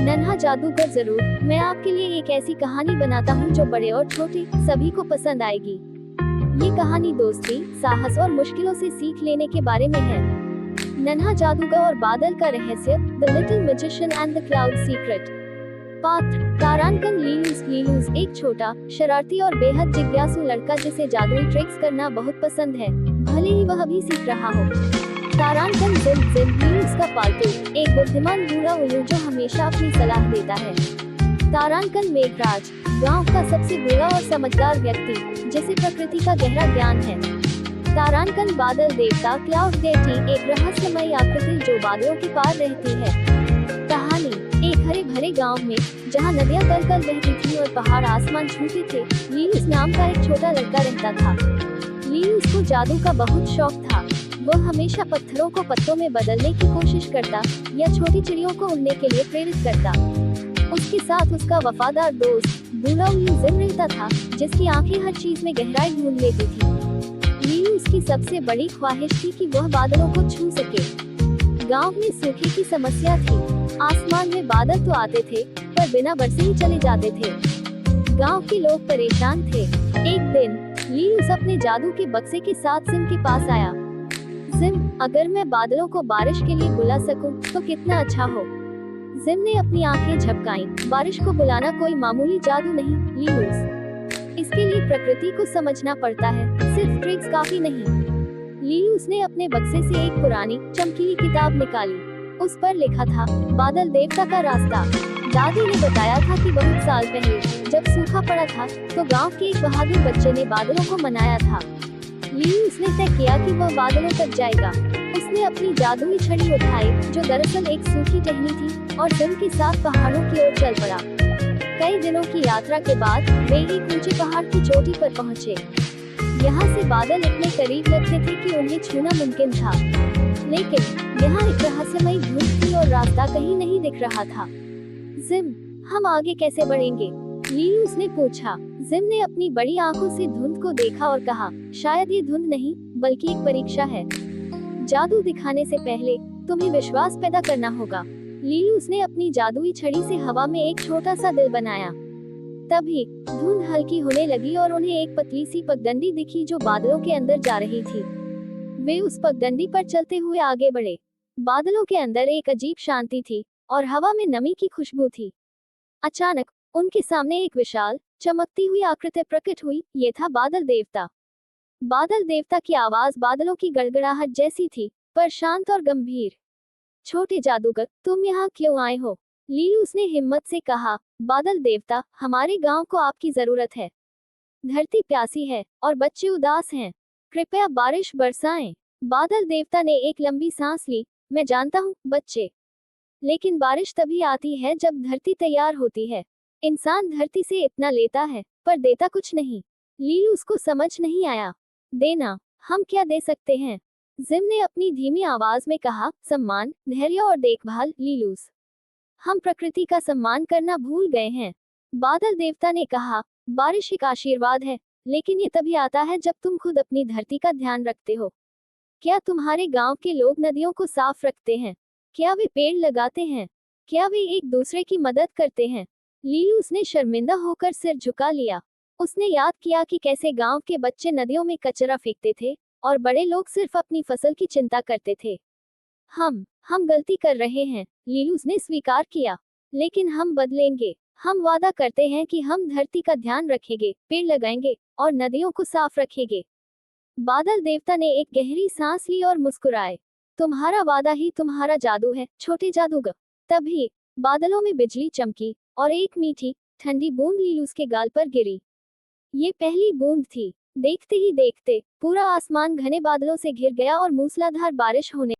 नन्हा जादूगर जरूर, मैं आपके लिए एक ऐसी कहानी बनाता हूँ जो बड़े और छोटे सभी को पसंद आएगी। ये कहानी दोस्ती, साहस और मुश्किलों से सीख लेने के बारे में है। नन्हा जादूगर और बादल का रहस्य, the little magician and the cloud secret. पात्र तारांकन लीलूस एक छोटा, शरारती और बेहद जिज्ञासु लड़का जिसे जादुई ट्रिक्स करना बहुत पसंद है, भले ही वह अभी सीख रहा हो। तारांकन जिम लीलूस का पालतू, एक बुद्धिमान बूढ़ा उल्लू जो हमेशा अपनी सलाह देता है। तारांकन मेघराज, गांव का सबसे बूढ़ा और समझदार व्यक्ति जिसे प्रकृति का गहरा ज्ञान है। तारांकन बादल देवता क्लाउड डेटी, एक रहस्यमयी आकृति जो बादलों के पार रहती है। कहानी एक हरे भरे गांव में, जहां नदियां कल-कल बहती थीं और पहाड़ आसमान छूते थे, लीलूस नाम का एक छोटा लड़का रहता था। लीलूस को जादू का बहुत शौक था। वह हमेशा पत्थरों को पत्तों में बदलने की कोशिश करता या छोटी चिड़ियों को उड़ने के लिए प्रेरित करता। उसके साथ उसका वफादार दोस्त बूढ़ा उल्लू जिम रहता था, जिसकी आंखें हर चीज में गहराई ढूंढ लेती थी। लीलूस की सबसे बड़ी ख्वाहिश थी कि वह बादलों को छू सके। गांव में सूखे की समस्या थी। आसमान में बादल तो आते थे, पर बिना बरसे ही चले जाते थे। गांव के लोग परेशान थे। एक दिन लीलूस अपने जादू के बक्से के साथ जिम के पास आया। जिम, अगर मैं बादलों को बारिश के लिए बुला सकूं, तो कितना अच्छा हो। जिम ने अपनी आंखें झपकाईं। बारिश को बुलाना कोई मामूली जादू नहीं, लीलूस। इसके लिए प्रकृति को समझना पड़ता है, सिर्फ ट्रिक्स काफी नहीं। लीलूस ने अपने बक्से से एक पुरानी, चमकीली किताब निकाली। उस पर लिखा था, बादल देवता का रास्ता। दादी ने बताया था कि बहुत साल पहले, जब सूखा पड़ा था, तो गांव के एक बहादुर बच्चे ने बादलों को मनाया था। लीलूस ने तय किया कि वह बादलों तक जाएगा। उसने अपनी जादुई छड़ी उठाई, जो दरअसल एक सूखी टहनी थी, और जिम के साथ पहाड़ों की ओर चल पड़ा। कई दिनों की यात्रा के बाद वे एक ऊंचे पहाड़ की चोटी पर पहुंचे। यहाँ से बादल इतने करीब लगते थे कि उन्हें छूना मुमकिन था, लेकिन यहाँ एक रहस्यमयी धूप थी और रास्ता कहीं नहीं दिख रहा था। जिम, हम आगे कैसे बढ़ेंगे? लीलूस ने पूछा। जिम ने अपनी बड़ी आंखों से धुंध को देखा और कहा, शायद ये धुंध नहीं, बल्कि एक परीक्षा है। जादू दिखाने से पहले तुम्हें विश्वास पैदा करना होगा। लीलूस ने अपनी जादुई छड़ी से हवा में एक छोटा सा दिल बनाया। तभी धुंध हल्की होने लगी और उन्हें एक पतली सी पगडंडी दिखी जो बादलों के अंदर जा रही थी। वे उस पगडंडी पर चलते हुए आगे बढ़े। बादलों के अंदर एक अजीब शांति थी और हवा में नमी की खुशबू थी। अचानक उनके सामने एक विशाल, चमकती हुई आकृति प्रकट हुई। ये था बादल देवता। बादल देवता की आवाज बादलों की गड़गड़ाहट जैसी थी, पर शांत और गंभीर। छोटे जादूगर, तुम यहाँ क्यों आए हो? लीलूस ने हिम्मत से कहा। बादल देवता, हमारे गांव को आपकी जरूरत है। धरती प्यासी है और बच्चे उदास हैं। कृपया बारिश बरसाएं। बादल देवता ने एक लंबी सांस ली। मैं जानता हूँ, बच्चे, लेकिन बारिश तभी आती है जब धरती तैयार होती है। इंसान धरती से इतना लेता है, पर देता कुछ नहीं। लीलूस को समझ नहीं आया। देना, हम क्या दे सकते हैं? जिम ने अपनी धीमी आवाज में कहा, सम्मान, धैर्य और देखभाल। लीलूस, हम प्रकृति का सम्मान करना भूल गए हैं। बादल देवता ने कहा, बारिश एक आशीर्वाद है, लेकिन ये तभी आता है जब तुम खुद अपनी धरती का ध्यान रखते हो। क्या तुम्हारे गांव के लोग नदियों को साफ रखते हैं? क्या वे पेड़ लगाते हैं? क्या वे एक दूसरे की मदद करते हैं? लीलूस ने शर्मिंदा होकर सिर झुका लिया। उसने याद किया कि कैसे गांव के बच्चे नदियों में कचरा फेंकते थे और बड़े लोग सिर्फ अपनी फसल की चिंता करते थे। हम गलती कर रहे हैं, लीलूस ने स्वीकार किया, लेकिन हम बदलेंगे। हम वादा करते हैं कि हम धरती का ध्यान रखेंगे, पेड़ लगाएंगे और नदियों को साफ रखेंगे। बादल देवता ने एक गहरी सांस ली और मुस्कुराए। तुम्हारा वादा ही तुम्हारा जादू है, छोटे जादूगर। तभी बादलों में बिजली चमकी और एक मीठी, ठंडी बूंद लीलूस के गाल पर गिरी। ये पहली बूंद थी। देखते ही देखते पूरा आसमान घने बादलों से घिर गया और मूसलाधार बारिश होने